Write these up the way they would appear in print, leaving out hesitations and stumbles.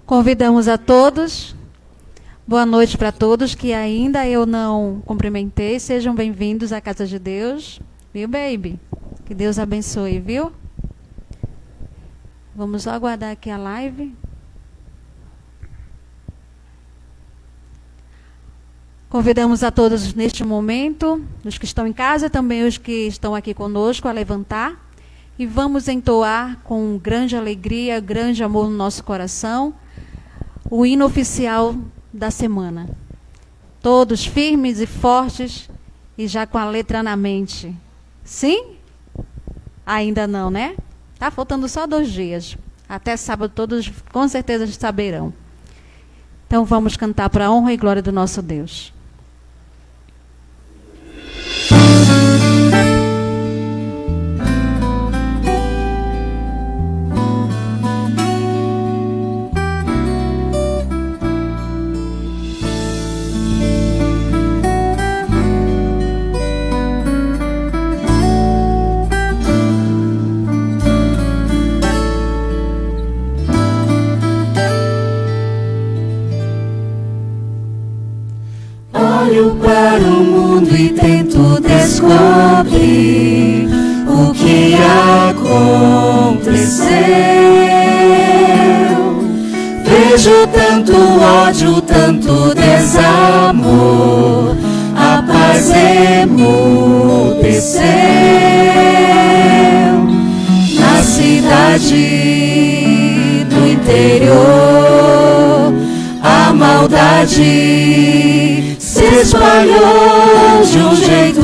Convidamos a todos. Boa noite para todos que ainda eu não cumprimentei. Sejam bem-vindos à Casa de Deus. Viu, baby? Que Deus abençoe, viu? Vamos só aguardar aqui a live. Convidamos a todos neste momento, os que estão em casa, também os que estão aqui conosco, a levantar. E vamos entoar com grande alegria, grande amor no nosso coração, o hino oficial da semana. Todos firmes e fortes e já com a letra na mente. Sim? Ainda não, né? Tá faltando só 2 dias. Até sábado todos com certeza saberão. Então vamos cantar para a honra e glória do nosso Deus. Olho para o mundo e tento descobrir o que aconteceu. Vejo tanto ódio, tanto desamor, a paz emudeceu. Na cidade do interior, a maldade se espalhou de um jeito.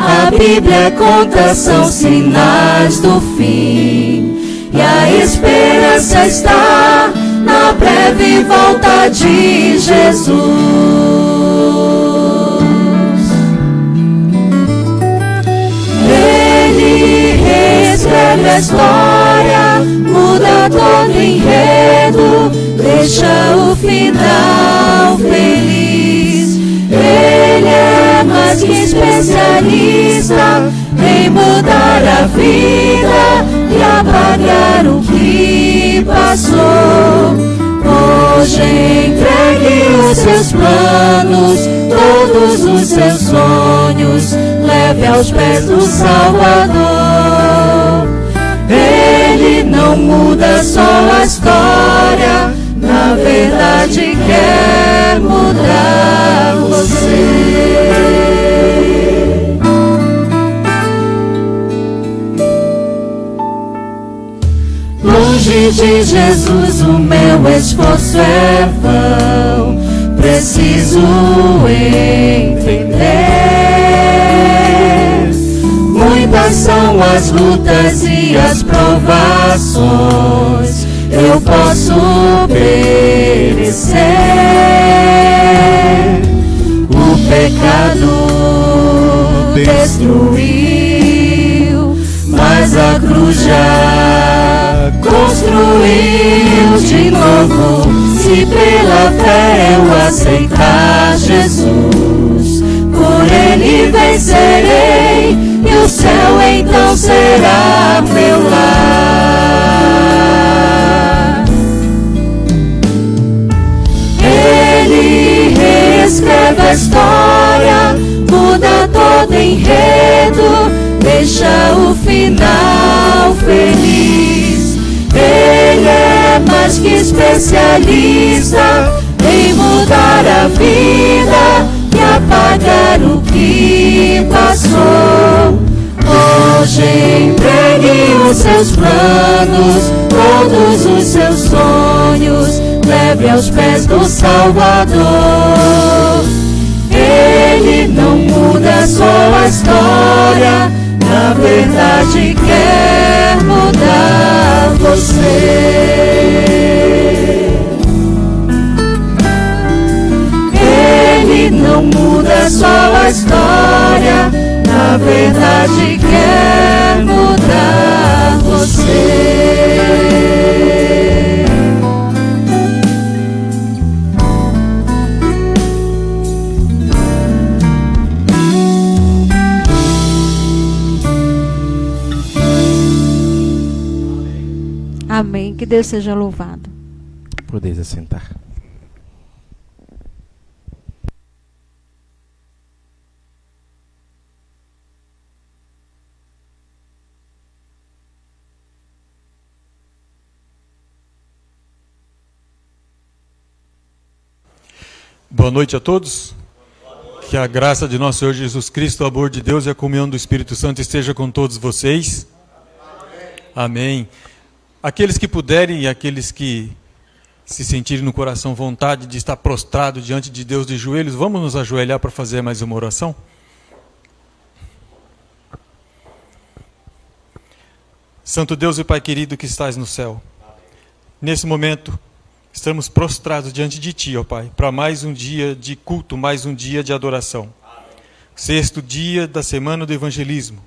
A Bíblia conta, são sinais do fim, e a esperança está na breve volta de Jesus. Ele reescreve a história, muda todo enredo, deixa o final feliz. Ele é mais que especialista em mudar a vida e apagar o que passou. Hoje entregue os seus planos, todos os seus sonhos, leve aos pés do Salvador. Ele não muda só a história, na verdade quer mudar você. Longe de Jesus o meu esforço é vão, preciso entender. Muitas são as lutas e as provações, eu posso perecer. O pecado destruiu, mas a cruz já construiu de novo. Se pela fé eu aceitar Jesus, por Ele vencerei, e o céu então será meu lar. Ele reescreve a história, muda todo enredo, deixa o final feliz. Ele é mais que especialista em mudar a vida e apagar o que passou. Hoje entregue os seus planos, todos os seus sonhos, leve aos pés do Salvador. Ele não muda só a história, na verdade quer mudar você. Ele não muda só a história, na verdade quer mudar você. Amém. Que Deus seja louvado. Podeis assentar. Boa noite a todos. Que a graça de nosso Senhor Jesus Cristo, o amor de Deus e a comunhão do Espírito Santo esteja com todos vocês. Amém. Aqueles que puderem e aqueles que se sentirem no coração vontade de estar prostrado diante de Deus de joelhos, vamos nos ajoelhar para fazer mais uma oração? Santo Deus e Pai querido que estás no céu, nesse momento estamos prostrados diante de Ti, ó Pai, para mais um dia de culto, mais um dia de adoração. Sexto dia da semana do evangelismo,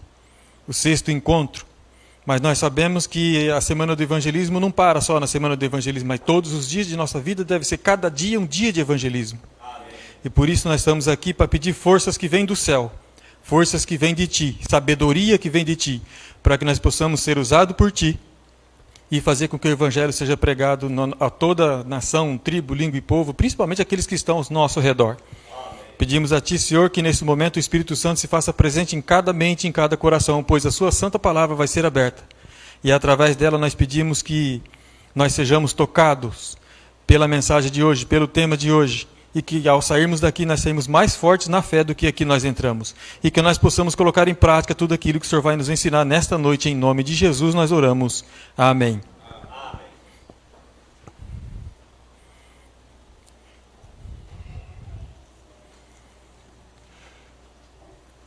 o sexto encontro. Mas nós sabemos que a semana do evangelismo não para só na semana do evangelismo, mas todos os dias de nossa vida deve ser cada dia um dia de evangelismo. E por isso nós estamos aqui para pedir forças que vêm do céu, forças que vêm de Ti, sabedoria que vem de Ti, para que nós possamos ser usados por Ti e fazer com que o Evangelho seja pregado a toda a nação, tribo, língua e povo, principalmente aqueles que estão ao nosso redor. Pedimos a Ti, Senhor, que nesse momento o Espírito Santo se faça presente em cada mente, em cada coração, pois a Sua santa palavra vai ser aberta. E através dela nós pedimos que nós sejamos tocados pela mensagem de hoje, pelo tema de hoje, e que ao sairmos daqui nós saímos mais fortes na fé do que aqui nós entramos. E que nós possamos colocar em prática tudo aquilo que o Senhor vai nos ensinar nesta noite. Em nome de Jesus nós oramos. Amém.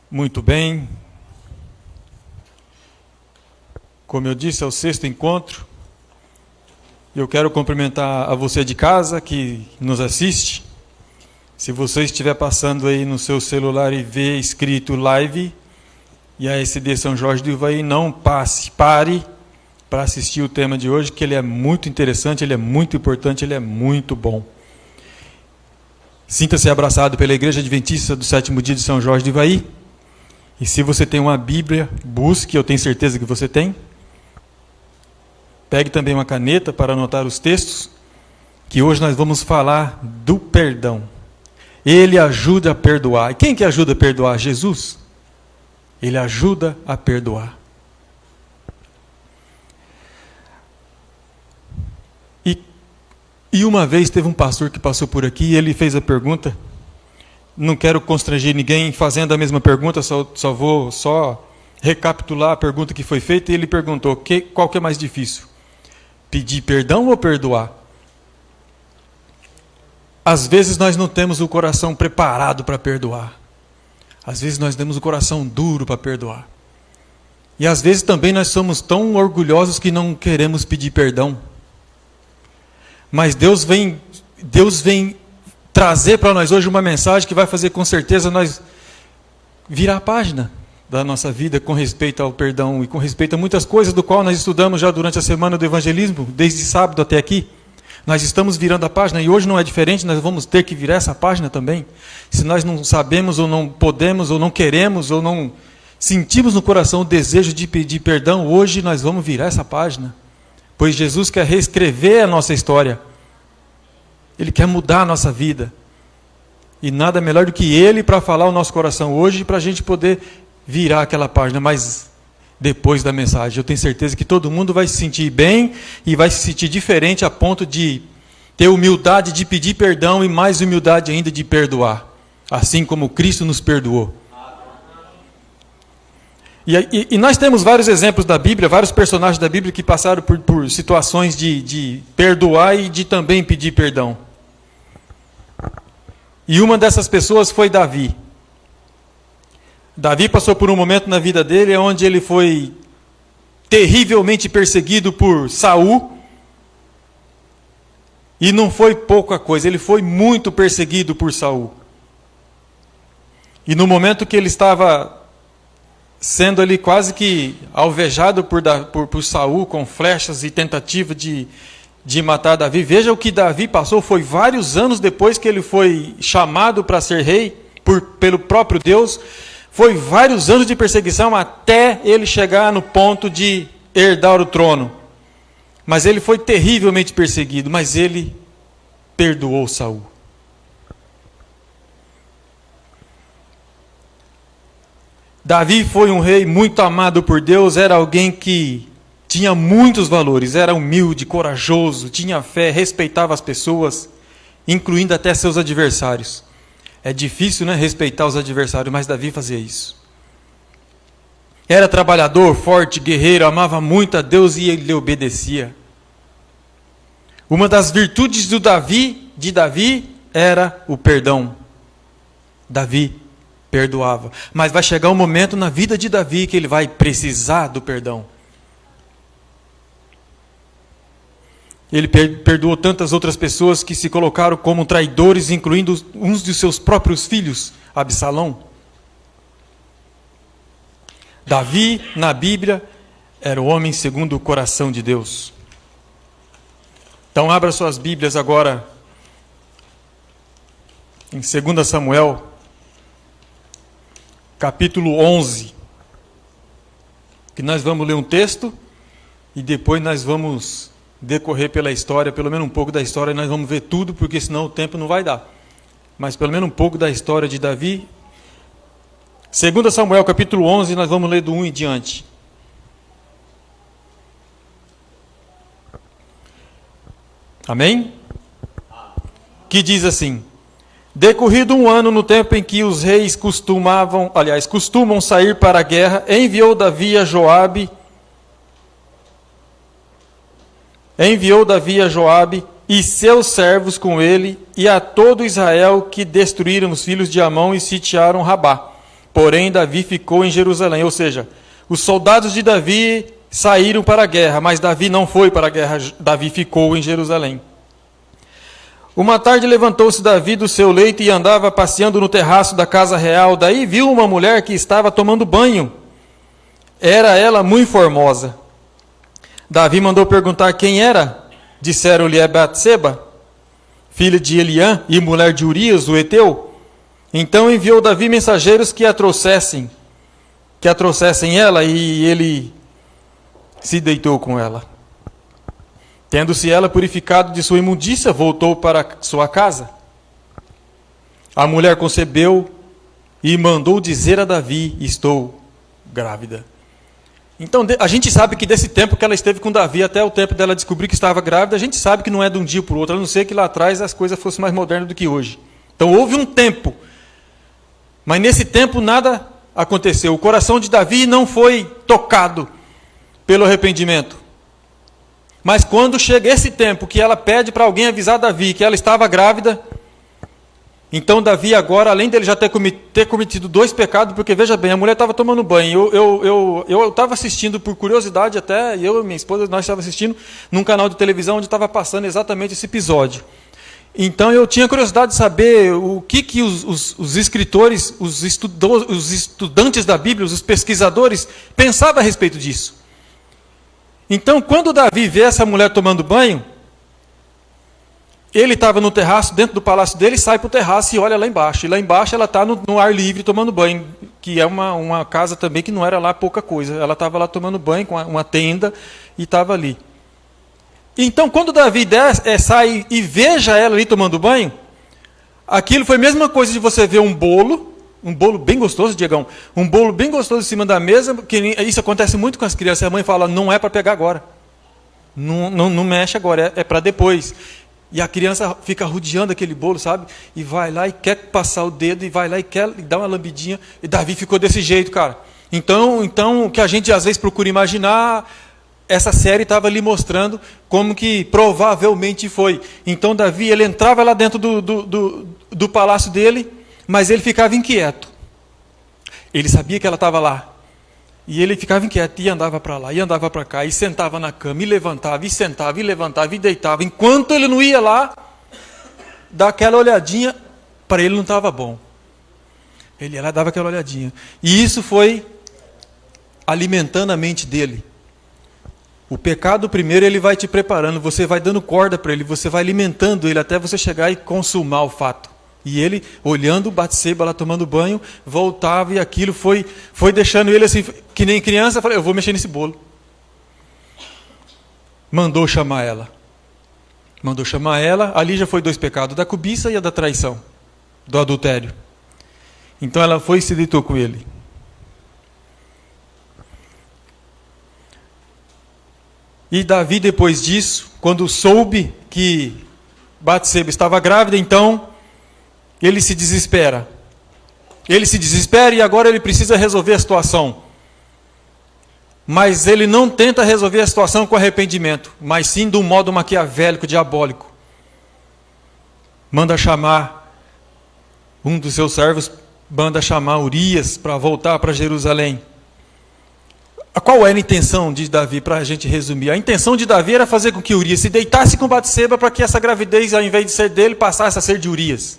Muito bem. Como eu disse, é o sexto encontro. Eu quero cumprimentar a você de casa que nos assiste. Se você estiver passando aí no seu celular e ver escrito live e a SD São Jorge do Ivaí, não pare para assistir o tema de hoje, que ele é muito interessante, ele é muito importante, ele é muito bom. Sinta-se abraçado pela Igreja Adventista do Sétimo Dia de São Jorge do Ivaí. E se você tem uma Bíblia, busque, eu tenho certeza que você tem. Pegue também uma caneta para anotar os textos, que hoje nós vamos falar do perdão. Ele ajuda a perdoar. E quem que ajuda a perdoar? Jesus. Ele ajuda a perdoar. E uma vez teve um pastor que passou por aqui e ele fez a pergunta. Não quero constranger ninguém fazendo a mesma pergunta, só vou recapitular a pergunta que foi feita. E ele perguntou, qual que é mais difícil? Pedir perdão ou perdoar? Às vezes nós não temos o coração preparado para perdoar. Às vezes nós temos o coração duro para perdoar. E às vezes também nós somos tão orgulhosos que não queremos pedir perdão. Mas Deus vem trazer para nós hoje uma mensagem que vai fazer com certeza nós virar a página da nossa vida com respeito ao perdão e com respeito a muitas coisas do qual nós estudamos já durante a semana do evangelismo, desde sábado até aqui. Nós estamos virando a página e hoje não é diferente, nós vamos ter que virar essa página também. Se nós não sabemos ou não podemos ou não queremos ou não sentimos no coração o desejo de pedir perdão, hoje nós vamos virar essa página. Pois Jesus quer reescrever a nossa história. Ele quer mudar a nossa vida. E nada melhor do que Ele para falar o nosso coração hoje, para a gente poder virar aquela página. Mas depois da mensagem, eu tenho certeza que todo mundo vai se sentir bem e vai se sentir diferente a ponto de ter humildade de pedir perdão e mais humildade ainda de perdoar. Assim como Cristo nos perdoou. E nós temos vários exemplos da Bíblia, vários personagens da Bíblia que passaram por situações de perdoar e de também pedir perdão. E uma dessas pessoas foi Davi. Davi passou por um momento na vida dele onde ele foi terrivelmente perseguido por Saul. E não foi pouca coisa, ele foi muito perseguido por Saul. E no momento que ele estava sendo ali quase que alvejado por Saul com flechas e tentativa de matar Davi. Veja o que Davi passou, foi vários anos depois que ele foi chamado para ser rei pelo próprio Deus. Foi vários anos de perseguição até ele chegar no ponto de herdar o trono. Mas ele foi terrivelmente perseguido, mas ele perdoou Saul. Davi foi um rei muito amado por Deus, era alguém que tinha muitos valores, era humilde, corajoso, tinha fé, respeitava as pessoas, incluindo até seus adversários. É difícil, né, respeitar os adversários, mas Davi fazia isso. Era trabalhador, forte, guerreiro, amava muito a Deus e ele lhe obedecia. Uma das virtudes de Davi era o perdão. Davi perdoava. Mas vai chegar um momento na vida de Davi que ele vai precisar do perdão. Ele perdoou tantas outras pessoas que se colocaram como traidores, incluindo uns de seus próprios filhos, Absalão. Davi, na Bíblia, era o homem segundo o coração de Deus. Então abra suas Bíblias agora em 2 Samuel, capítulo 11, que nós vamos ler um texto e depois nós vamos decorrer pela história, pelo menos um pouco da história, e nós vamos ver tudo, porque senão o tempo não vai dar. Mas pelo menos um pouco da história de Davi. 2 Samuel, capítulo 11, nós vamos ler do 1 em diante. Amém? Que diz assim: decorrido um ano, no tempo em que os reis costumam sair para a guerra, enviou Davi a Joabe e seus servos com ele, e a todo Israel, que destruíram os filhos de Amon e sitiaram Rabá. Porém, Davi ficou em Jerusalém. Ou seja, os soldados de Davi saíram para a guerra, mas Davi não foi para a guerra, Davi ficou em Jerusalém. Uma tarde levantou-se Davi do seu leito e andava passeando no terraço da casa real. Daí viu uma mulher que estava tomando banho. Era ela muito formosa. Davi mandou perguntar quem era. Disseram-lhe: é Batseba, filha de Eliã e mulher de Urias, o heteu. Então enviou Davi mensageiros que a trouxessem ela, e ele se deitou com ela. Tendo-se ela purificado de sua imundícia, voltou para sua casa. A mulher concebeu e mandou dizer a Davi: estou grávida. Então a gente sabe que desse tempo que ela esteve com Davi até o tempo dela descobrir que estava grávida, a gente sabe que não é de um dia para o outro, a não ser que lá atrás as coisas fossem mais modernas do que hoje. Então houve um tempo, mas nesse tempo nada aconteceu. O coração de Davi não foi tocado pelo arrependimento. Mas quando chega esse tempo que ela pede para alguém avisar Davi que ela estava grávida, então Davi agora, além dele já ter cometido 2 pecados, porque veja bem, a mulher estava tomando banho, eu estava assistindo por curiosidade até, eu e minha esposa, nós estávamos assistindo num canal de televisão onde estava passando exatamente esse episódio. Então eu tinha curiosidade de saber o que os escritores, os estudantes da Bíblia, os pesquisadores pensavam a respeito disso. Então quando Davi vê essa mulher tomando banho, ele estava no terraço, dentro do palácio dele, sai para o terraço e olha lá embaixo. E lá embaixo ela está no ar livre tomando banho, que é uma casa também que não era lá pouca coisa. Ela estava lá tomando banho com uma tenda e estava ali. Então, quando Davi sai e veja ela ali tomando banho, aquilo foi a mesma coisa de você ver um bolo bem gostoso, Diegão, um bolo bem gostoso em cima da mesa, que isso acontece muito com as crianças, a mãe fala: não é para pegar agora, não mexe agora, é para depois. E a criança fica rodeando aquele bolo, sabe? E vai lá e quer passar o dedo, e vai lá e quer dar uma lambidinha, e Davi ficou desse jeito, cara. Então o que a gente às vezes procura imaginar, essa série estava ali mostrando como que provavelmente foi. Então Davi, ele entrava lá dentro do palácio dele, mas ele ficava inquieto. Ele sabia que ela estava lá. E ele ficava inquieto e andava para lá, e andava para cá, e sentava na cama, e levantava, e sentava, e levantava, e deitava. Enquanto ele não ia lá, dar aquela olhadinha, para ele não estava bom. Ele ia lá, dava aquela olhadinha. E isso foi alimentando a mente dele. O pecado primeiro ele vai te preparando, você vai dando corda para ele, você vai alimentando ele até você chegar e consumar o fato. E ele, olhando Batseba lá tomando banho, voltava e aquilo foi deixando ele assim, que nem criança, falei: eu vou mexer nesse bolo. Mandou chamar ela. Mandou chamar ela. Ali já foi 2 pecados, da cobiça e a da traição, do adultério. Então ela foi e se deitou com ele. E Davi, depois disso, quando soube que Batseba estava grávida, então ele se desespera. Ele se desespera e agora ele precisa resolver a situação. Mas ele não tenta resolver a situação com arrependimento, mas sim de um modo maquiavélico, diabólico. Manda chamar um dos seus servos, manda chamar Urias para voltar para Jerusalém. Qual era a intenção de Davi, para a gente resumir? A intenção de Davi era fazer com que Urias se deitasse com Batseba para que essa gravidez, ao invés de ser dele, passasse a ser de Urias.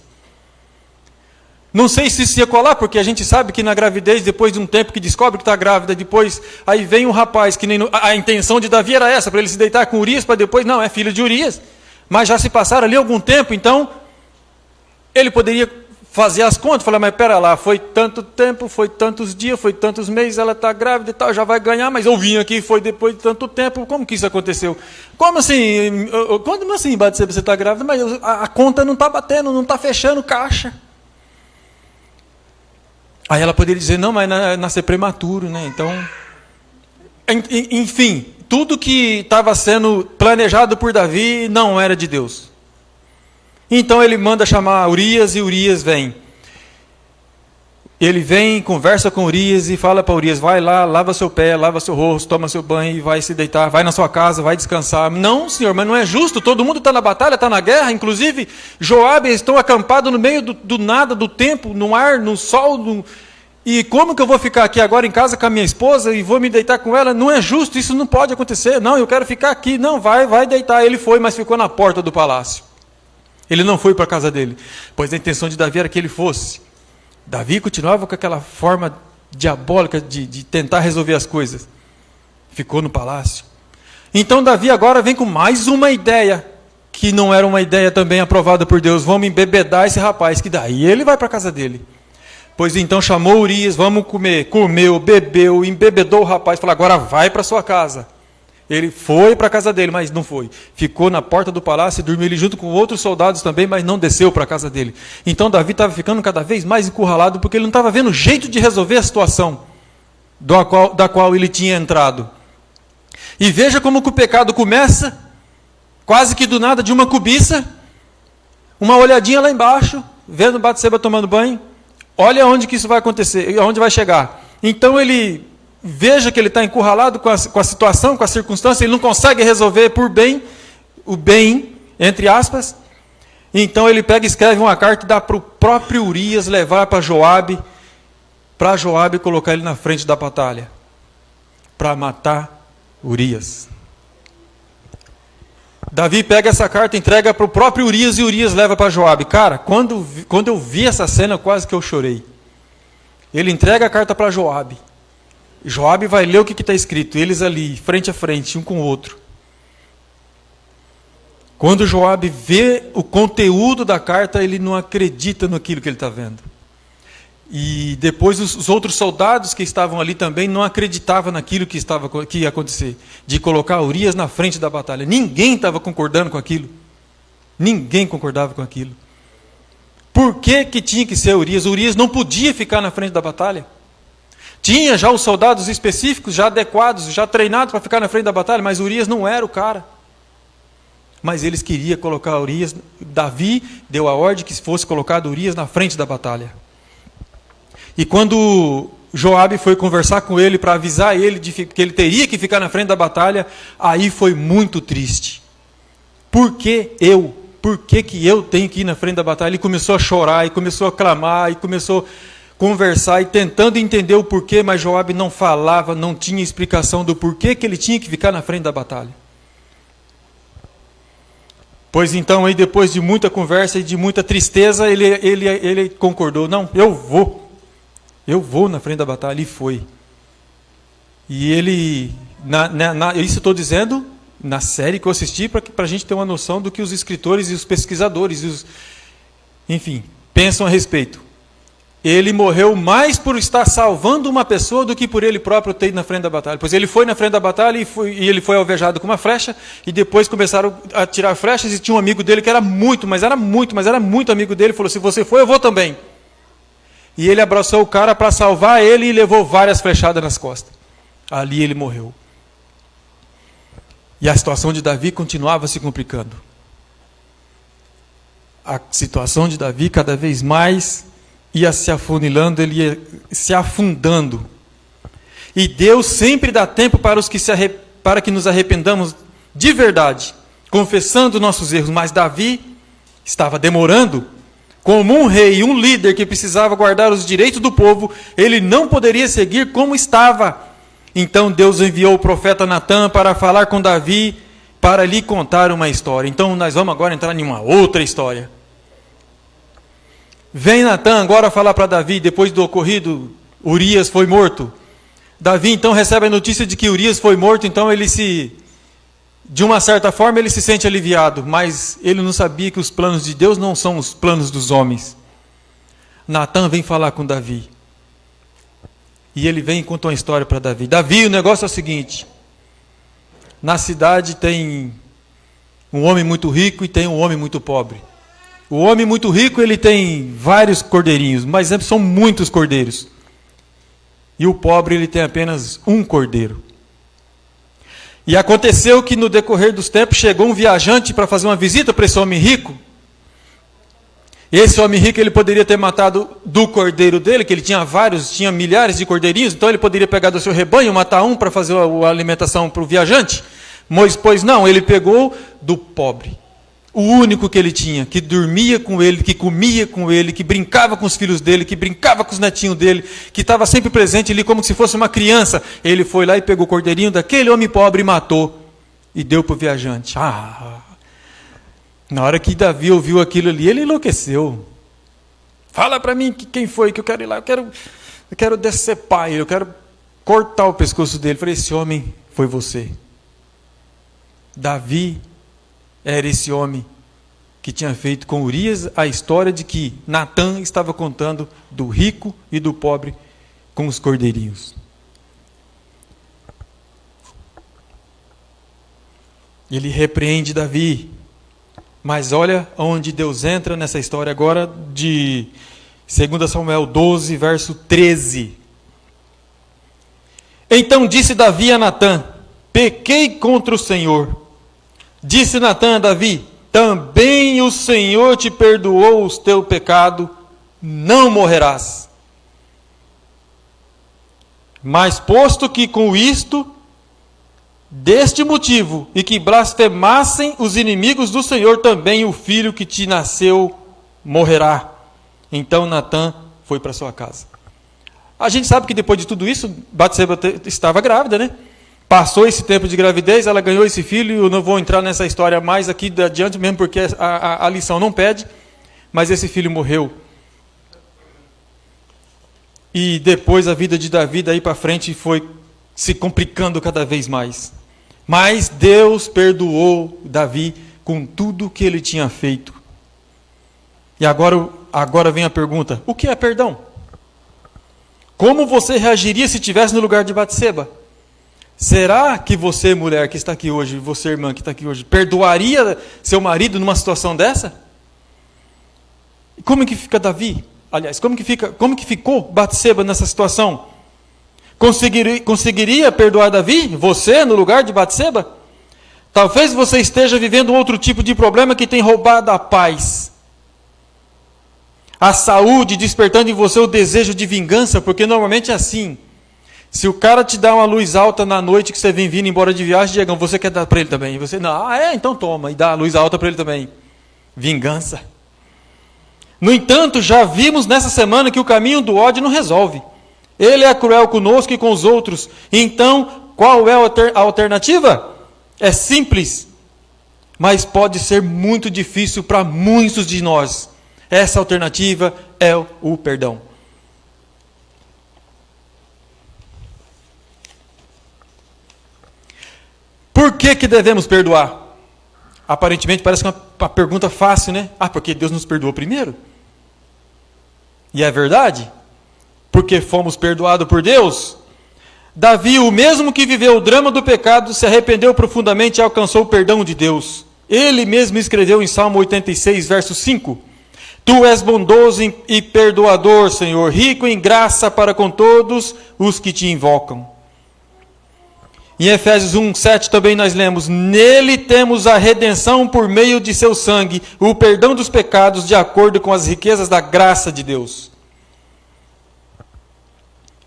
Não sei se isso ia colar, porque a gente sabe que na gravidez, depois de um tempo que descobre que está grávida, depois aí vem um rapaz, que nem a intenção de Davi era essa, para ele se deitar com Urias, para depois, não, é filho de Urias. Mas já se passaram ali algum tempo, então ele poderia fazer as contas, falar, mas pera lá, foi tanto tempo, foi tantos dias, foi tantos meses, ela está grávida e tal, já vai ganhar, mas eu vim aqui, foi depois de tanto tempo, como que isso aconteceu? Como assim, Batseba, você está grávida? Mas a conta não está batendo, não está fechando caixa. Aí ela poderia dizer, não, mas nascer prematuro, né? Então, enfim, tudo que estava sendo planejado por Davi não era de Deus. Então ele manda chamar Urias e Urias vem. Ele vem, conversa com Urias e fala para Urias, vai lá, lava seu pé, lava seu rosto, toma seu banho e vai se deitar, vai na sua casa, vai descansar. Não, senhor, mas não é justo, todo mundo está na batalha, está na guerra, inclusive Joabe estão acampados no meio do nada, do tempo, no ar, no sol, e como que eu vou ficar aqui agora em casa com a minha esposa e vou me deitar com ela? Não é justo, isso não pode acontecer. Não, eu quero ficar aqui. Não, vai deitar. Ele foi, mas ficou na porta do palácio. Ele não foi para a casa dele, pois a intenção de Davi era que ele fosse. Davi continuava com aquela forma diabólica de tentar resolver as coisas. Ficou no palácio. Então Davi agora vem com mais uma ideia, que não era uma ideia também aprovada por Deus. Vamos embebedar esse rapaz, que daí ele vai para a casa dele. Pois então chamou Urias, vamos comer. Comeu, bebeu, embebedou o rapaz, falou, agora vai para sua casa. Ele foi para a casa dele, mas não foi. Ficou na porta do palácio e dormiu ele junto com outros soldados também, mas não desceu para a casa dele. Então Davi estava ficando cada vez mais encurralado, porque ele não estava vendo jeito de resolver a situação da qual ele tinha entrado. E veja como que o pecado começa, quase que do nada, de uma cobiça, uma olhadinha lá embaixo, vendo Batseba tomando banho, olha onde que isso vai acontecer, aonde vai chegar. Então ele veja que ele está encurralado com a situação, com a circunstância, ele não consegue resolver por bem, o bem, entre aspas. Então ele pega e escreve uma carta e dá para o próprio Urias levar para Joabe colocar ele na frente da batalha, para matar Urias. Davi pega essa carta, entrega para o próprio Urias e Urias leva para Joabe. Cara, quando eu vi essa cena, quase que eu chorei. Ele entrega a carta para Joabe. Joabe vai ler o que está escrito, eles ali, frente a frente, um com o outro. Quando Joabe vê o conteúdo da carta, ele não acredita naquilo que ele está vendo. E depois os outros soldados que estavam ali também não acreditavam naquilo que ia acontecer, de colocar Urias na frente da batalha. Ninguém estava concordando com aquilo. Ninguém concordava com aquilo. Por que tinha que ser Urias? Urias não podia ficar na frente da batalha. Tinha já os soldados específicos, já adequados, já treinados para ficar na frente da batalha, mas Urias não era o cara. Mas eles queriam colocar Urias, Davi deu a ordem que fosse colocado Urias na frente da batalha. E quando Joabe foi conversar com ele para avisar ele de que ele teria que ficar na frente da batalha, aí foi muito triste. Por que eu? Por que eu tenho que ir na frente da batalha? Ele começou a chorar, e começou a clamar, e começou conversar e tentando entender o porquê, mas Joabe não falava, não tinha explicação do porquê que ele tinha que ficar na frente da batalha. Pois então, aí depois de muita conversa e de muita tristeza, ele concordou, não, eu vou na frente da batalha, e foi. E ele, isso estou dizendo na série que eu assisti, para a gente ter uma noção do que os escritores e os pesquisadores, enfim, pensam a respeito. ele morreu mais por estar salvando uma pessoa do que por ele próprio ter ido na frente da batalha. Pois ele foi na frente da batalha e ele foi alvejado com uma flecha, e depois começaram a tirar flechas, e tinha um amigo dele que era muito amigo dele, falou: se você for, eu vou também. E ele abraçou o cara para salvar ele e levou várias flechadas nas costas. Ali ele morreu. E a situação de Davi continuava se complicando. A situação de Davi cada vez mais ia se afunilando, ele ia se afundando. E Deus sempre dá tempo para que nos arrependamos de verdade, confessando nossos erros. Mas Davi estava demorando. Como um rei, um líder que precisava guardar os direitos do povo, ele não poderia seguir como estava. Então Deus enviou o profeta Natã para falar com Davi, para lhe contar uma história. Então nós vamos agora entrar em uma outra história. Vem Natã agora falar para Davi, depois do ocorrido, Urias foi morto. Davi então recebe a notícia de que Urias foi morto, então de uma certa forma ele se sente aliviado, mas ele não sabia que os planos de Deus não são os planos dos homens. Natã vem falar com Davi. E ele vem e conta uma história para Davi. Davi, o negócio é o seguinte: na cidade tem um homem muito rico e tem um homem muito pobre. O homem muito rico, ele tem vários cordeirinhos, mas são muitos cordeiros. E o pobre, ele tem apenas um cordeiro. E aconteceu que no decorrer dos tempos chegou um viajante para fazer uma visita para esse homem rico. Esse homem rico, ele poderia ter matado do cordeiro dele, que ele tinha milhares de cordeirinhos, então ele poderia pegar do seu rebanho, matar um para fazer a alimentação para o viajante. Mas, pois não, ele pegou do pobre. O único que ele tinha, que dormia com ele, que comia com ele, que brincava com os filhos dele, que brincava com os netinhos dele, que estava sempre presente ali como se fosse uma criança. Ele foi lá e pegou o cordeirinho daquele homem pobre e matou. E deu para o viajante. Na hora que Davi ouviu aquilo ali, ele enlouqueceu. Fala para mim quem foi, que eu quero ir lá. Eu quero decepar ele, eu quero cortar o pescoço dele. Eu falei: esse homem foi você. Davi era esse homem que tinha feito com Urias a história de que Natã estava contando do rico e do pobre com os cordeirinhos. Ele repreende Davi. Mas olha onde Deus entra nessa história agora de 2 Samuel 12, verso 13. Então disse Davi a Natã: pequei contra o Senhor. Disse Natã a Davi: também o Senhor te perdoou o teu pecado, não morrerás. Mas posto que com isto, deste motivo, e que blasfemassem os inimigos do Senhor, também o filho que te nasceu morrerá. Então Natã foi para sua casa. A gente sabe que depois de tudo isso, Batseba estava grávida, né? Passou esse tempo de gravidez, ela ganhou esse filho. Eu não vou entrar nessa história mais aqui adiante, mesmo porque a lição não pede. Mas esse filho morreu. E depois a vida de Davi daí para frente foi se complicando cada vez mais. Mas Deus perdoou Davi com tudo que ele tinha feito. E agora vem a pergunta: o que é perdão? Como você reagiria se estivesse no lugar de Batseba? Será que você, mulher que está aqui hoje, você, irmã que está aqui hoje, perdoaria seu marido numa situação dessa? Como que fica Davi? Aliás, como que ficou Batseba nessa situação? Conseguiria perdoar Davi? Você, no lugar de Batseba? Talvez você esteja vivendo outro tipo de problema que tem roubado a paz, a saúde, despertando em você o desejo de vingança, porque normalmente é assim. Se o cara te dá uma luz alta na noite que você vem vindo embora de viagem, Diegão, você quer dar para ele também? E você, não, então toma, e dá a luz alta para ele também. Vingança. No entanto, já vimos nessa semana que o caminho do ódio não resolve. Ele é cruel conosco e com os outros. Então, qual é a alternativa? É simples, mas pode ser muito difícil para muitos de nós. Essa alternativa é o perdão. Por que devemos perdoar? Aparentemente parece uma pergunta fácil, né? Porque Deus nos perdoou primeiro. E é verdade, porque fomos perdoados por Deus. Davi, o mesmo que viveu o drama do pecado, se arrependeu profundamente e alcançou o perdão de Deus. Ele mesmo escreveu em Salmo 86, verso 5: Tu és bondoso e perdoador, Senhor, rico em graça para com todos os que te invocam. Em Efésios 1, 7 também nós lemos: Nele temos a redenção por meio de seu sangue, o perdão dos pecados de acordo com as riquezas da graça de Deus.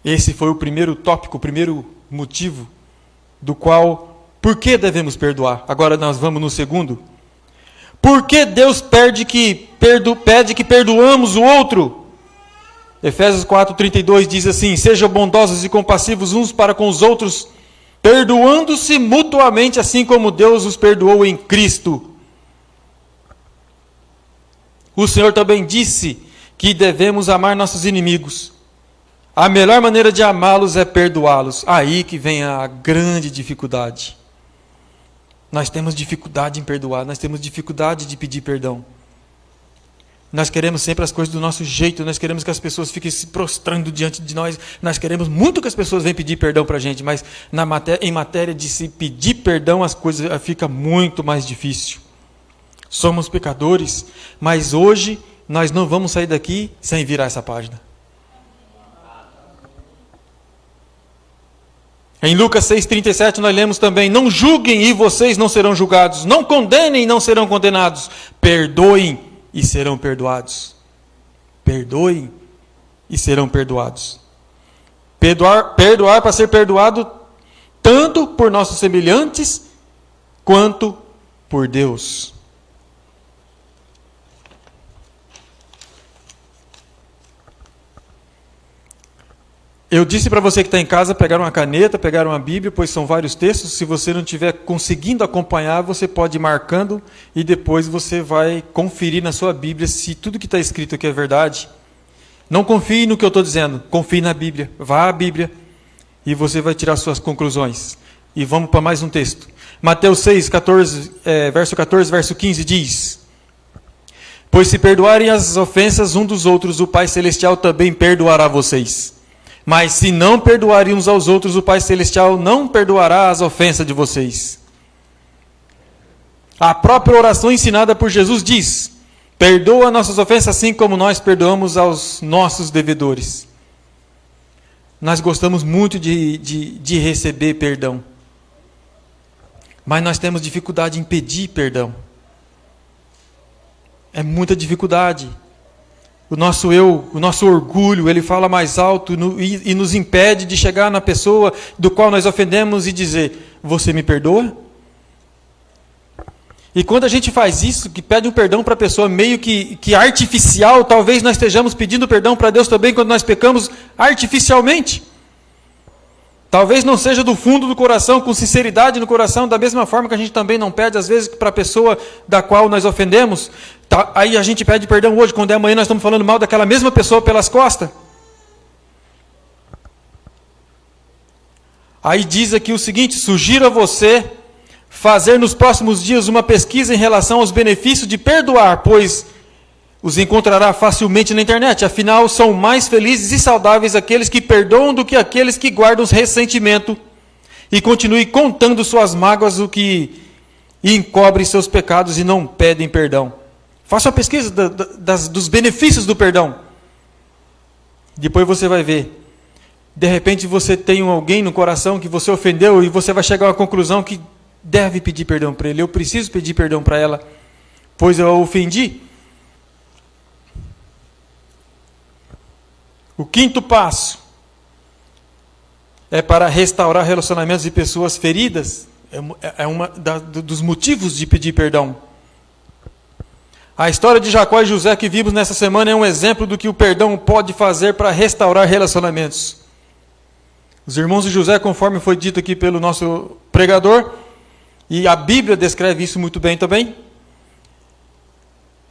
Esse foi o primeiro tópico, o primeiro motivo do qual, por que devemos perdoar? Agora nós vamos no segundo. Por que Deus pede que perdoamos o outro? Efésios 4:32 diz assim: Sejam bondosos e compassivos uns para com os outros, perdoando-se mutuamente, assim como Deus os perdoou em Cristo. O Senhor também disse que devemos amar nossos inimigos. A melhor maneira de amá-los é perdoá-los. Aí que vem a grande dificuldade. Nós temos dificuldade em perdoar, nós temos dificuldade de pedir perdão. Nós queremos sempre as coisas do nosso jeito, nós queremos que as pessoas fiquem se prostrando diante de nós, nós queremos muito que as pessoas venham pedir perdão para a gente, mas em matéria de se pedir perdão, as coisas ficam muito mais difíceis. Somos pecadores, mas hoje nós não vamos sair daqui sem virar essa página. Em Lucas 6,37 nós lemos também: Não julguem e vocês não serão julgados, não condenem e não serão condenados, perdoem e serão perdoados. Perdoem e serão perdoados. Perdoar para ser perdoado tanto por nossos semelhantes quanto por Deus. Eu disse para você que está em casa pegar uma caneta, pegar uma Bíblia, pois são vários textos. Se você não estiver conseguindo acompanhar, você pode ir marcando e depois você vai conferir na sua Bíblia se tudo que está escrito aqui é verdade. Não confie no que eu estou dizendo, confie na Bíblia. Vá à Bíblia e você vai tirar suas conclusões. E vamos para mais um texto. Mateus 6, verso 14, verso 15 diz: Pois se perdoarem as ofensas um dos outros, o Pai Celestial também perdoará vocês. Mas se não perdoarem uns aos outros, o Pai Celestial não perdoará as ofensas de vocês. A própria oração ensinada por Jesus diz: Perdoa nossas ofensas assim como nós perdoamos aos nossos devedores. Nós gostamos muito de receber perdão. Mas nós temos dificuldade em pedir perdão. É muita dificuldade. O nosso eu, o nosso orgulho, ele fala mais alto e nos impede de chegar na pessoa do qual nós ofendemos e dizer: Você me perdoa? E quando a gente faz isso, que pede um perdão para a pessoa meio que artificial, talvez nós estejamos pedindo perdão para Deus também quando nós pecamos artificialmente. Talvez não seja do fundo do coração, com sinceridade no coração, da mesma forma que a gente também não pede, às vezes, para a pessoa da qual nós ofendemos. Aí a gente pede perdão hoje, quando é amanhã nós estamos falando mal daquela mesma pessoa pelas costas. Aí diz aqui o seguinte: sugiro a você fazer nos próximos dias uma pesquisa em relação aos benefícios de perdoar, pois os encontrará facilmente na internet. Afinal, são mais felizes e saudáveis aqueles que perdoam do que aqueles que guardam ressentimento e continuem contando suas mágoas, o que encobrem seus pecados e não pedem perdão. Faça uma pesquisa dos benefícios do perdão. Depois você vai ver. De repente você tem alguém no coração que você ofendeu e você vai chegar a uma conclusão que deve pedir perdão para ele. Eu preciso pedir perdão para ela, pois eu a ofendi. O quinto passo é para restaurar relacionamentos de pessoas feridas. É um dos motivos de pedir perdão. A história de Jacó e José que vimos nessa semana é um exemplo do que o perdão pode fazer para restaurar relacionamentos. Os irmãos de José, conforme foi dito aqui pelo nosso pregador, e a Bíblia descreve isso muito bem também,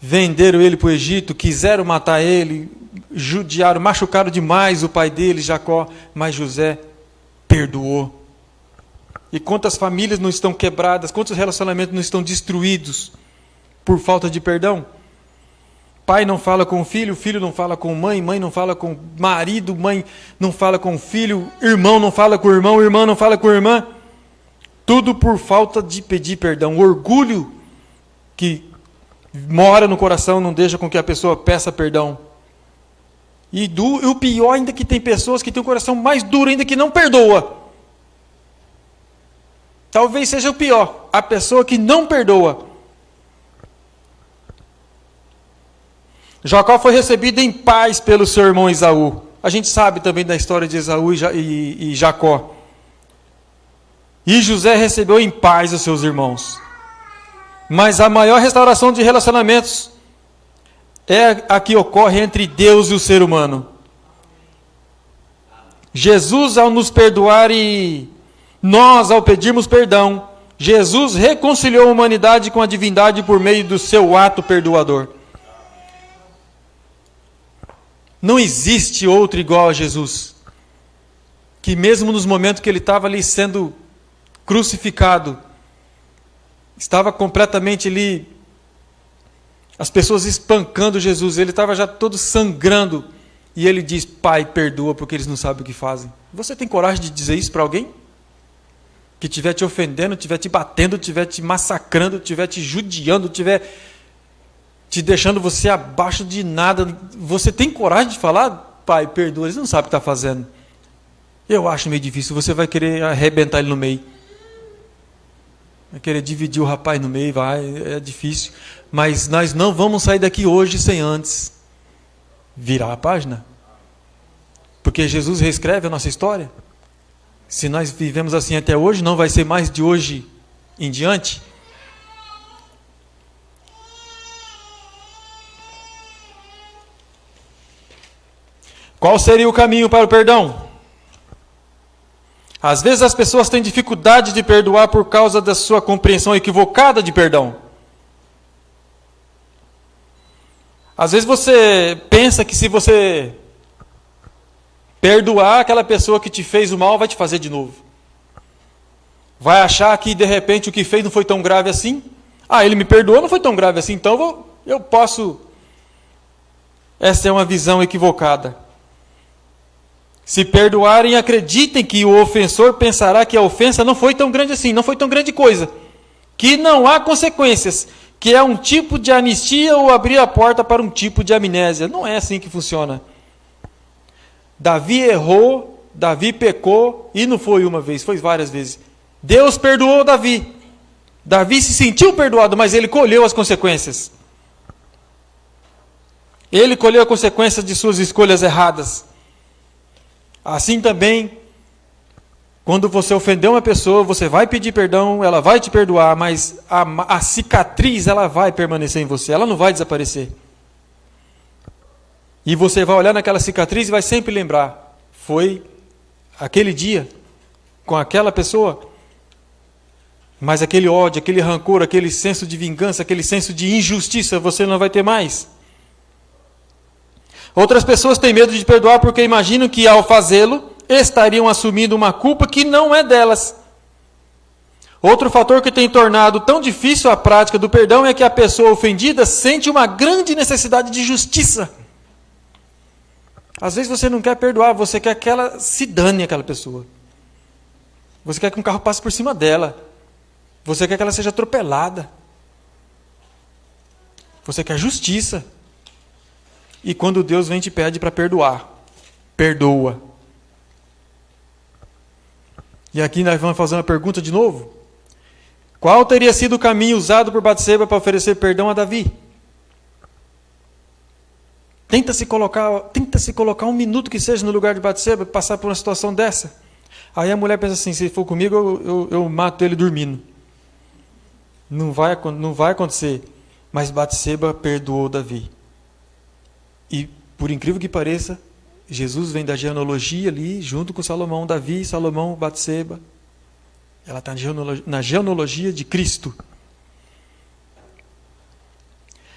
venderam ele para o Egito, quiseram matar ele, judiaram, machucaram demais o pai dele, Jacó, mas José perdoou. E quantas famílias não estão quebradas, quantos relacionamentos não estão destruídos por falta de perdão? pai não fala com o filho não fala com mãe, mãe não fala com marido, mãe não fala com filho, irmão não fala com irmão, irmã não fala com irmã. Tudo por falta de pedir perdão. O orgulho que mora no coração não deixa com que a pessoa peça perdão. E o pior ainda que tem pessoas que têm o coração mais duro ainda que não perdoa. Talvez seja o pior, a pessoa que não perdoa. Jacó foi recebido em paz pelo seu irmão Esaú. A gente sabe também da história de Esaú e Jacó. E José recebeu em paz os seus irmãos. Mas a maior restauração de relacionamentos é a que ocorre entre Deus e o ser humano. Jesus, ao nos perdoar e nós, ao pedirmos perdão, Jesus reconciliou a humanidade com a divindade por meio do seu ato perdoador. Não existe outro igual a Jesus, que mesmo nos momentos que ele estava ali sendo crucificado, estava completamente ali, as pessoas espancando Jesus, ele estava já todo sangrando, e ele diz: Pai, perdoa, porque eles não sabem o que fazem. Você tem coragem de dizer isso para alguém? Que estiver te ofendendo, estiver te batendo, estiver te massacrando, estiver te judiando, estiver te deixando você abaixo de nada. Você tem coragem de falar: Pai, perdoa, eles não sabem o que está fazendo. Eu acho meio difícil. Você vai querer arrebentar ele no meio. Vai querer dividir o rapaz no meio, é difícil. Mas nós não vamos sair daqui hoje sem antes virar a página. Porque Jesus reescreve a nossa história. Se nós vivemos assim até hoje, não vai ser mais de hoje em diante. Qual seria o caminho para o perdão? Às vezes as pessoas têm dificuldade de perdoar por causa da sua compreensão equivocada de perdão. Às vezes você pensa que se você perdoar aquela pessoa que te fez o mal, vai te fazer de novo. Vai achar que de repente o que fez não foi tão grave assim. Ah, ele me perdoou, não foi tão grave assim, então eu posso... Essa é uma visão equivocada. Se perdoarem, acreditem que o ofensor pensará que a ofensa não foi tão grande assim, não foi tão grande coisa. Que não há consequências, que é um tipo de anistia ou abrir a porta para um tipo de amnésia. Não é assim que funciona. Davi errou, Davi pecou, e não foi uma vez, foi várias vezes. Deus perdoou Davi. Davi se sentiu perdoado, mas ele colheu as consequências. Ele colheu as consequências de suas escolhas erradas. Assim também, quando você ofendeu uma pessoa, você vai pedir perdão, ela vai te perdoar, mas a cicatriz ela vai permanecer em você, ela não vai desaparecer. E você vai olhar naquela cicatriz e vai sempre lembrar, foi aquele dia, com aquela pessoa, mas aquele ódio, aquele rancor, aquele senso de vingança, aquele senso de injustiça, você não vai ter mais. Outras pessoas têm medo de perdoar porque imaginam que ao fazê-lo, estariam assumindo uma culpa que não é delas. Outro fator que tem tornado tão difícil a prática do perdão é que a pessoa ofendida sente uma grande necessidade de justiça. Às vezes você não quer perdoar, você quer que ela se dane, aquela pessoa. Você quer que um carro passe por cima dela. Você quer que ela seja atropelada. Você quer justiça. E quando Deus vem e te pede para perdoar, perdoa. E aqui nós vamos fazer uma pergunta de novo. Qual teria sido o caminho usado por Batseba para oferecer perdão a Davi? Tenta se colocar um minuto que seja no lugar de Batseba, passar por uma situação dessa. Aí a mulher pensa assim: se for comigo, eu mato ele dormindo. Não vai acontecer. Mas Batseba perdoou Davi. E, por incrível que pareça, Jesus vem da genealogia ali, junto com Salomão, Davi, Salomão, Batseba. Ela está na genealogia de Cristo.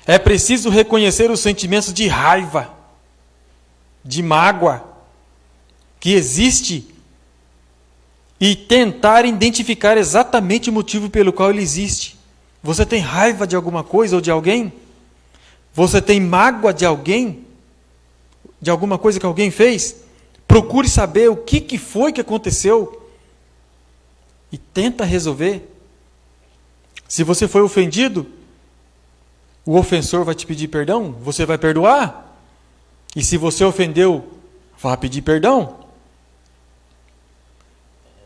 É preciso reconhecer os sentimentos de raiva, de mágoa, que existe, e tentar identificar exatamente o motivo pelo qual ele existe. Você tem raiva de alguma coisa ou de alguém? Você tem mágoa de alguém? De alguma coisa que alguém fez? Procure saber o que foi que aconteceu e tenta resolver. Se você foi ofendido, o ofensor vai te pedir perdão, você vai perdoar. E se você ofendeu, vá pedir perdão.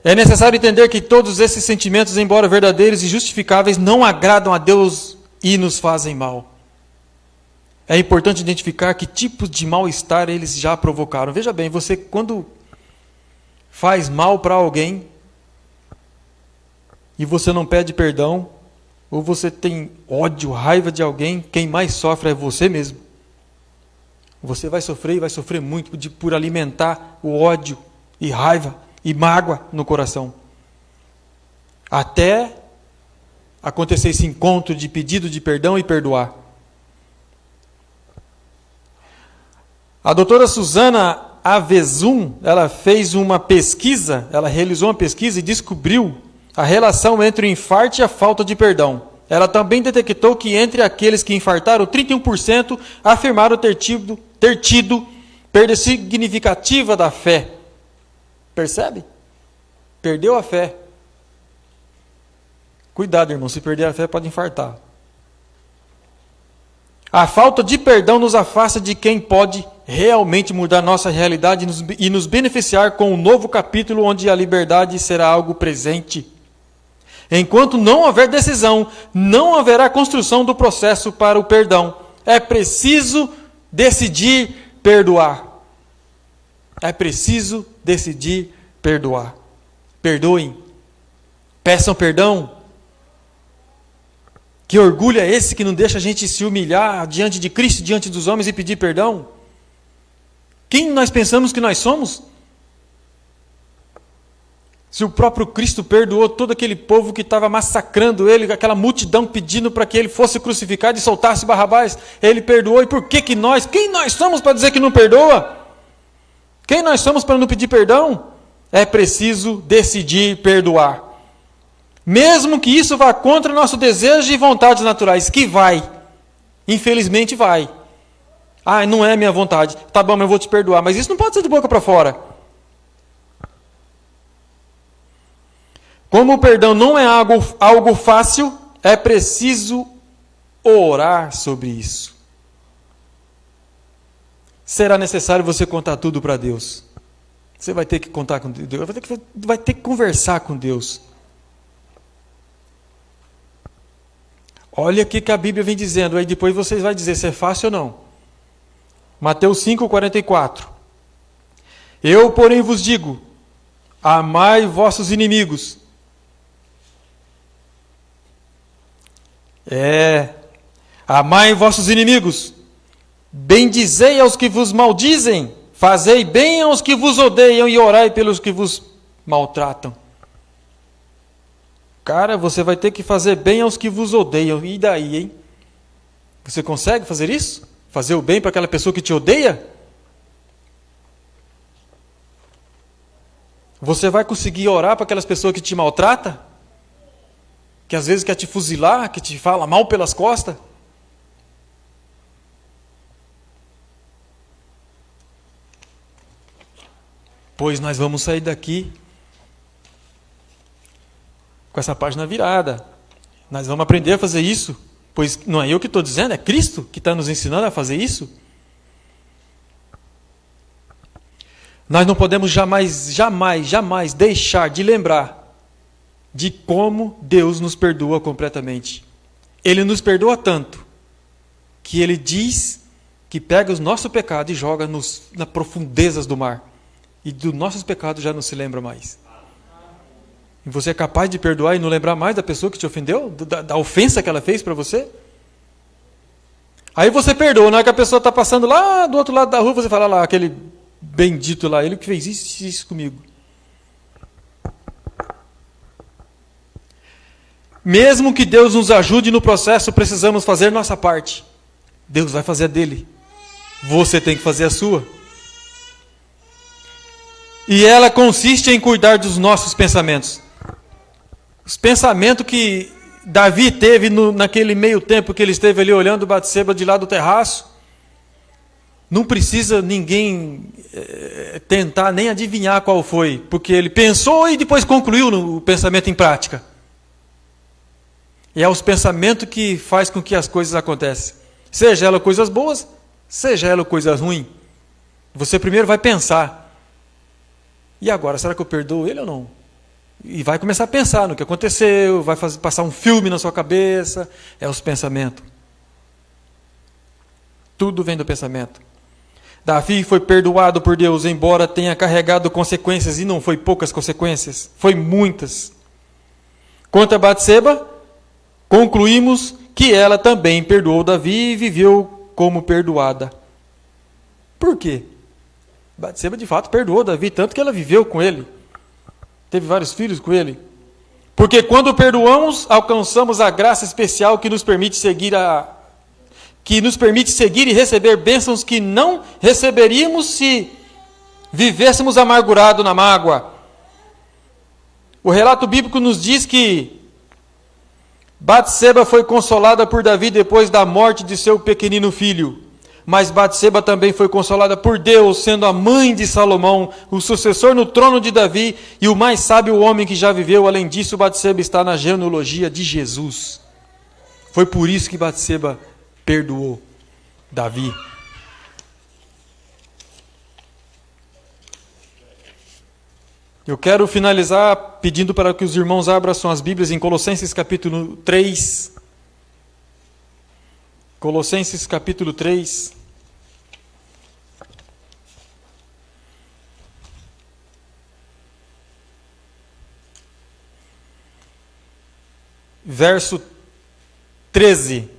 É necessário entender que todos esses sentimentos, embora verdadeiros e justificáveis, não agradam a Deus e nos fazem mal. É importante identificar que tipos de mal-estar eles já provocaram. Veja bem, você quando faz mal para alguém e você não pede perdão, ou você tem ódio, raiva de alguém, quem mais sofre é você mesmo. Você vai sofrer e vai sofrer muito por alimentar o ódio e raiva e mágoa no coração. Até acontecer esse encontro de pedido de perdão e perdoar. A doutora Susana Avezum, ela fez uma pesquisa, ela realizou uma pesquisa e descobriu a relação entre o infarto e a falta de perdão. Ela também detectou que entre aqueles que infartaram, 31% afirmaram ter tido perda significativa da fé. Percebe? Perdeu a fé. Cuidado, irmão, se perder a fé pode infartar. A falta de perdão nos afasta de quem pode realmente mudar nossa realidade e nos beneficiar com um novo capítulo onde a liberdade será algo presente. Enquanto não houver decisão, não haverá construção do processo para o perdão. É preciso decidir perdoar. É preciso decidir perdoar. Perdoem. Peçam perdão. Que orgulho é esse que não deixa a gente se humilhar diante de Cristo, diante dos homens e pedir perdão? Quem nós pensamos que nós somos? Se o próprio Cristo perdoou todo aquele povo que estava massacrando ele, aquela multidão pedindo para que ele fosse crucificado e soltasse Barrabás, ele perdoou. E por que quem nós somos para dizer que não perdoa? Quem nós somos para não pedir perdão? É preciso decidir perdoar. Mesmo que isso vá contra o nosso desejo e vontades naturais, que vai. Infelizmente vai. Ah, não é minha vontade. Tá bom, mas eu vou te perdoar. Mas isso não pode ser de boca para fora. Como o perdão não é algo fácil, é preciso orar sobre isso. Será necessário você contar tudo para Deus. Você vai ter que contar com Deus, vai ter que conversar com Deus. Olha o que a Bíblia vem dizendo, aí depois vocês vão dizer se é fácil ou não. Mateus 5,44. Eu, porém, vos digo, amai vossos inimigos. Amai vossos inimigos. Bendizei aos que vos maldizem. Fazei bem aos que vos odeiam e orai pelos que vos maltratam. Cara, você vai ter que fazer bem aos que vos odeiam. E daí, hein? Você consegue fazer isso? Fazer o bem para aquela pessoa que te odeia? Você vai conseguir orar para aquelas pessoas que te maltratam? Que às vezes quer te fuzilar, que te fala mal pelas costas? Pois nós vamos sair daqui com essa página virada. Nós vamos aprender a fazer isso. Pois não é eu que estou dizendo, é Cristo que está nos ensinando a fazer isso. Nós não podemos jamais deixar de lembrar de como Deus nos perdoa completamente. Ele nos perdoa tanto que Ele diz que pega os nossos pecados e joga nas profundezas do mar. E dos nossos pecados já não se lembra mais. E você é capaz de perdoar e não lembrar mais da pessoa que te ofendeu? Da ofensa que ela fez para você? Aí você perdoa, na hora que a pessoa está passando lá do outro lado da rua, você fala lá, aquele bendito lá, ele que fez isso comigo. Mesmo que Deus nos ajude no processo, precisamos fazer nossa parte. Deus vai fazer a dele. Você tem que fazer a sua. E ela consiste em cuidar dos nossos pensamentos. Os pensamentos que Davi teve naquele meio tempo que ele esteve ali olhando Batseba de lá do terraço? Não precisa ninguém tentar nem adivinhar qual foi, porque ele pensou e depois concluiu o pensamento em prática. E é os pensamentos que faz com que as coisas aconteçam. Seja ela coisas boas, seja ela coisas ruins. Você primeiro vai pensar. E agora, será que eu perdoo ele ou não? E vai começar a pensar no que aconteceu, vai passar um filme na sua cabeça. É os pensamentos. Tudo vem do pensamento. Davi foi perdoado por Deus, embora tenha carregado consequências, e não foi poucas consequências, foi muitas. Quanto a Batseba, concluímos que ela também perdoou Davi e viveu como perdoada. Por quê? Batseba de fato perdoou Davi, tanto que ela viveu com ele. Teve vários filhos com ele. Porque quando perdoamos, alcançamos a graça especial que nos permite seguir e receber bênçãos que não receberíamos se vivêssemos amargurado na mágoa. O relato bíblico nos diz que Batseba foi consolada por Davi depois da morte de seu pequenino filho. Mas Batseba também foi consolada por Deus, sendo a mãe de Salomão, o sucessor no trono de Davi e o mais sábio homem que já viveu. Além disso, Batseba está na genealogia de Jesus. Foi por isso que Batseba perdoou Davi. Eu quero finalizar pedindo para que os irmãos abram suas Bíblias em Colossenses capítulo 3. Colossenses capítulo 3. Verso 13.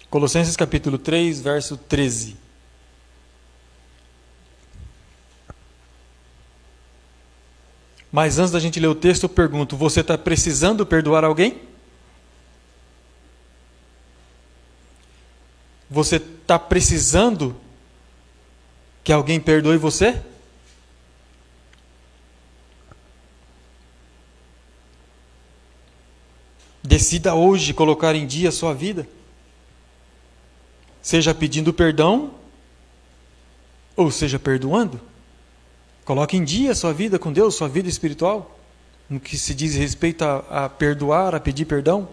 Colossenses capítulo 3, verso 13. Mas antes da gente ler o texto, eu pergunto: você está precisando perdoar alguém? Você está precisando que alguém perdoe você? Decida hoje colocar em dia a sua vida. Seja pedindo perdão, ou seja perdoando. Coloque em dia a sua vida com Deus, sua vida espiritual, no que se diz respeito a perdoar, a pedir perdão.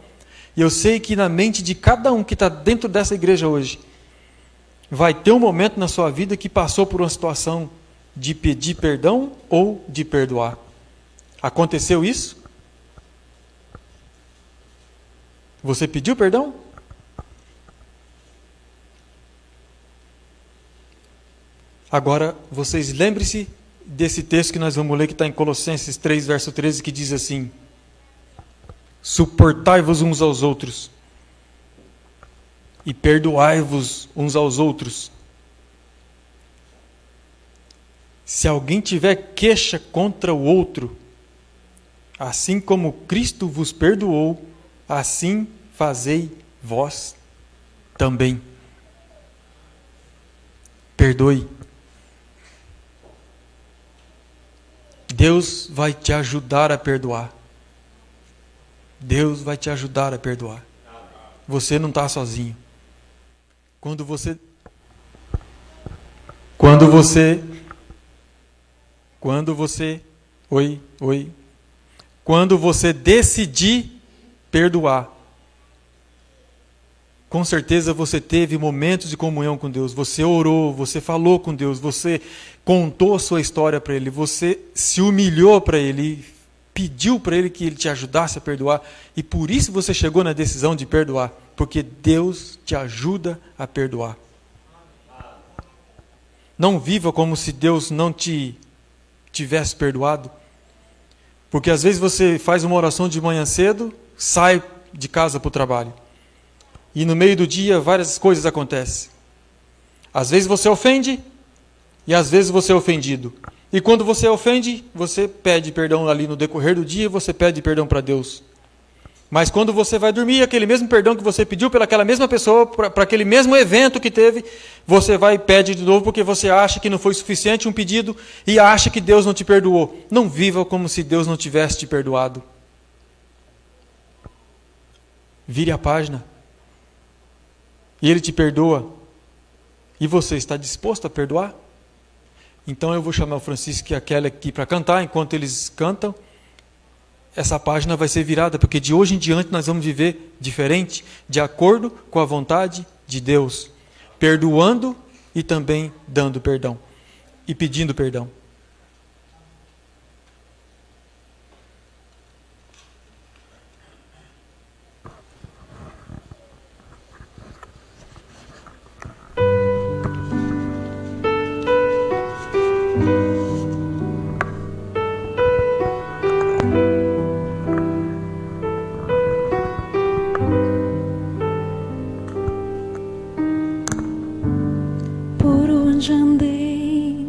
E eu sei que na mente de cada um que está dentro dessa igreja hoje, vai ter um momento na sua vida que passou por uma situação de pedir perdão ou de perdoar. Aconteceu isso? Você pediu perdão? Agora, vocês lembrem-se desse texto que nós vamos ler, que está em Colossenses 3, verso 13, que diz assim: suportai-vos uns aos outros e perdoai-vos uns aos outros. Se alguém tiver queixa contra o outro, assim como Cristo vos perdoou, assim fazei vós também. Perdoe. Deus vai te ajudar a perdoar. Deus vai te ajudar a perdoar. Você não está sozinho. Quando você decidir perdoar, com certeza você teve momentos de comunhão com Deus, você orou, você falou com Deus, você contou a sua história para Ele, você se humilhou para Ele, pediu para Ele que Ele te ajudasse a perdoar, e por isso você chegou na decisão de perdoar, porque Deus te ajuda a perdoar. Não viva como se Deus não te tivesse perdoado, porque às vezes você faz uma oração de manhã cedo, sai de casa para o trabalho, e no meio do dia várias coisas acontecem. Às vezes você ofende, e às vezes você é ofendido. E quando você ofende, você pede perdão ali no decorrer do dia, você pede perdão para Deus. Mas quando você vai dormir, aquele mesmo perdão que você pediu pelaquela mesma pessoa, para aquele mesmo evento que teve, você vai e pede de novo, porque você acha que não foi suficiente um pedido, e acha que Deus não te perdoou. Não viva como se Deus não tivesse te perdoado. Vire a página. E Ele te perdoa. E você está disposto a perdoar? Então eu vou chamar o Francisco e a Kelly aqui para cantar. Enquanto eles cantam, essa página vai ser virada, porque de hoje em diante nós vamos viver diferente, de acordo com a vontade de Deus, perdoando e também dando perdão e pedindo perdão. Por onde andei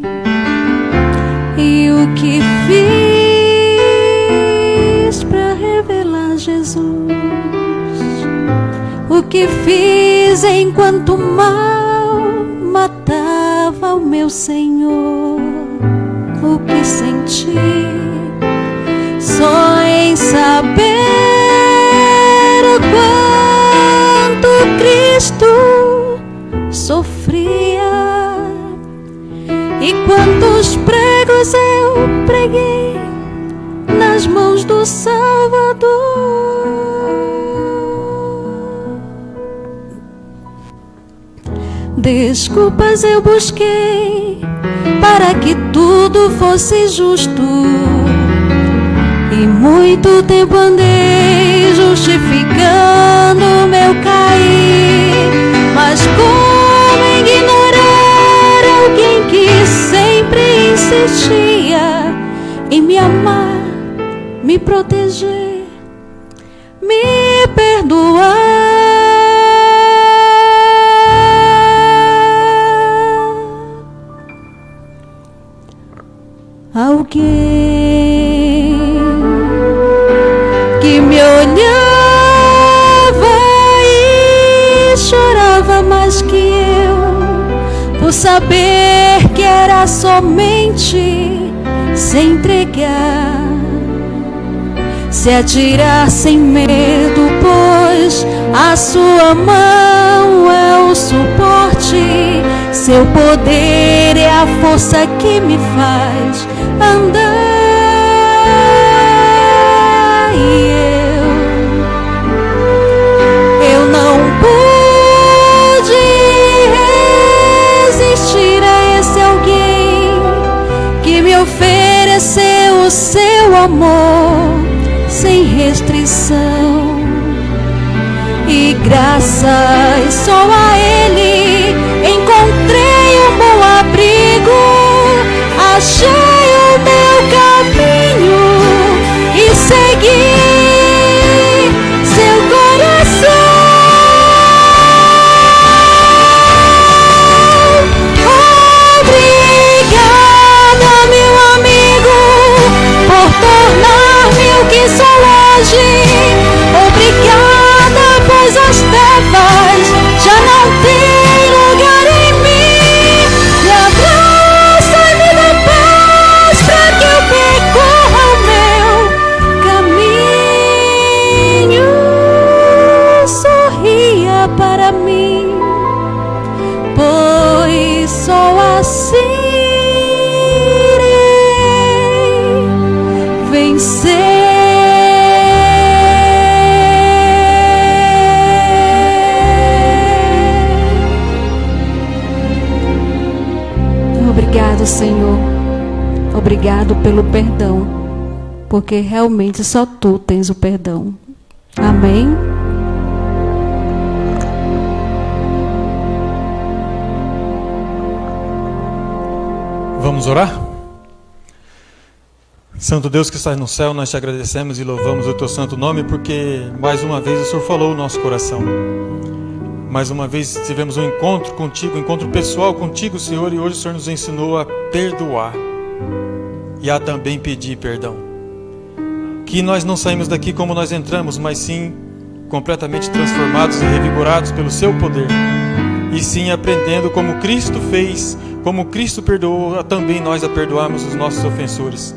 e o que fiz para revelar Jesus, o que fiz enquanto mal matava o meu Senhor, o que senti só em saber o quanto Cristo sofria e quantos pregos eu preguei nas mãos do Salvador. Desculpas eu busquei para que tudo fosse justo, e muito tempo andei justificando meu cair. Mas como ignorar alguém que sempre insistia em me amar, me proteger, me perdoar? Alguém que me olhava e chorava mais que eu, por saber que era somente se entregar, se atirar sem medo, pois a sua mão é o suporte, seu poder é a força que me faz andar. E eu não pude resistir a esse alguém que me ofereceu o seu amor sem restrição, e graças só a Ele encontrei um bom abrigo, achei o meu caminho e segui seu coração. Obrigada, meu amigo, por tornar-me o que sou hoje. Obrigada, pois as trevas já não têm lugar em mim. Me abraça e me dá paz para que eu percorra o meu caminho. Sorria para mim, pois só assim irei vencer. Obrigado, Senhor. Obrigado pelo perdão, porque realmente só Tu tens o perdão. Amém. Vamos orar? Santo Deus que estás no céu, nós te agradecemos e louvamos o teu santo nome, porque mais uma vez o Senhor falou o nosso coração. Mais uma vez tivemos um encontro contigo, um encontro pessoal contigo, Senhor, e hoje o Senhor nos ensinou a perdoar e a também pedir perdão. Que nós não saímos daqui como nós entramos, mas sim completamente transformados e revigorados pelo seu poder, e sim aprendendo como Cristo fez, como Cristo perdoou, também nós a perdoarmos os nossos ofensores,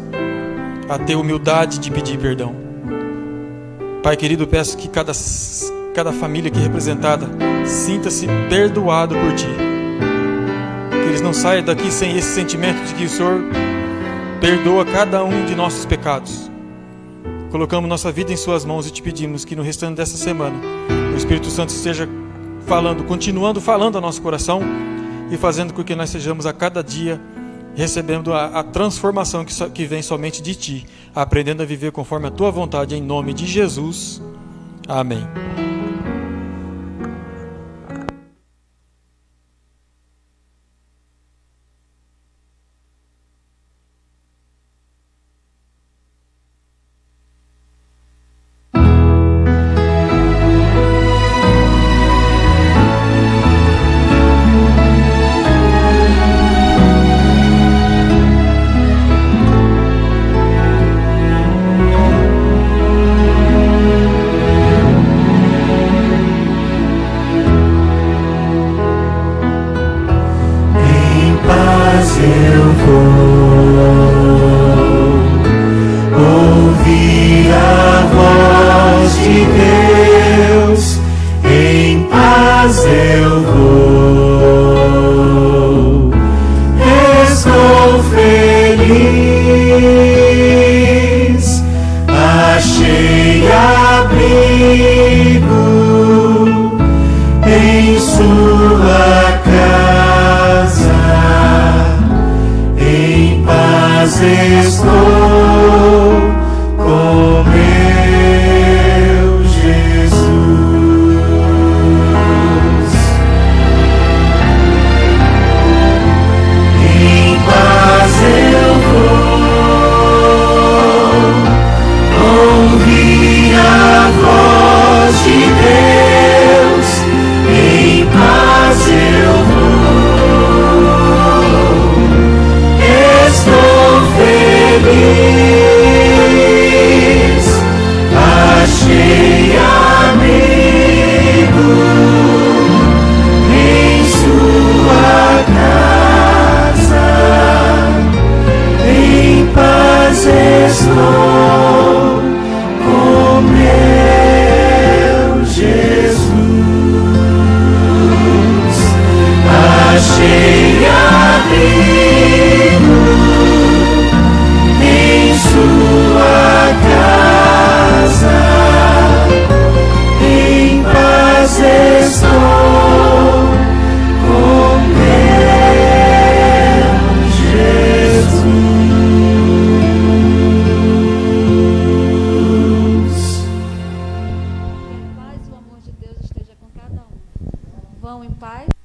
a ter humildade de pedir perdão. Pai querido, peço que cada família aqui representada sinta-se perdoado por Ti. Que eles não saiam daqui sem esse sentimento de que o Senhor perdoa cada um de nossos pecados. Colocamos nossa vida em Suas mãos e Te pedimos que no restante dessa semana o Espírito Santo esteja falando, continuando falando ao nosso coração e fazendo com que nós sejamos a cada dia recebendo a transformação que vem somente de Ti, aprendendo a viver conforme a Tua vontade, em nome de Jesus. Amém. Vão em paz.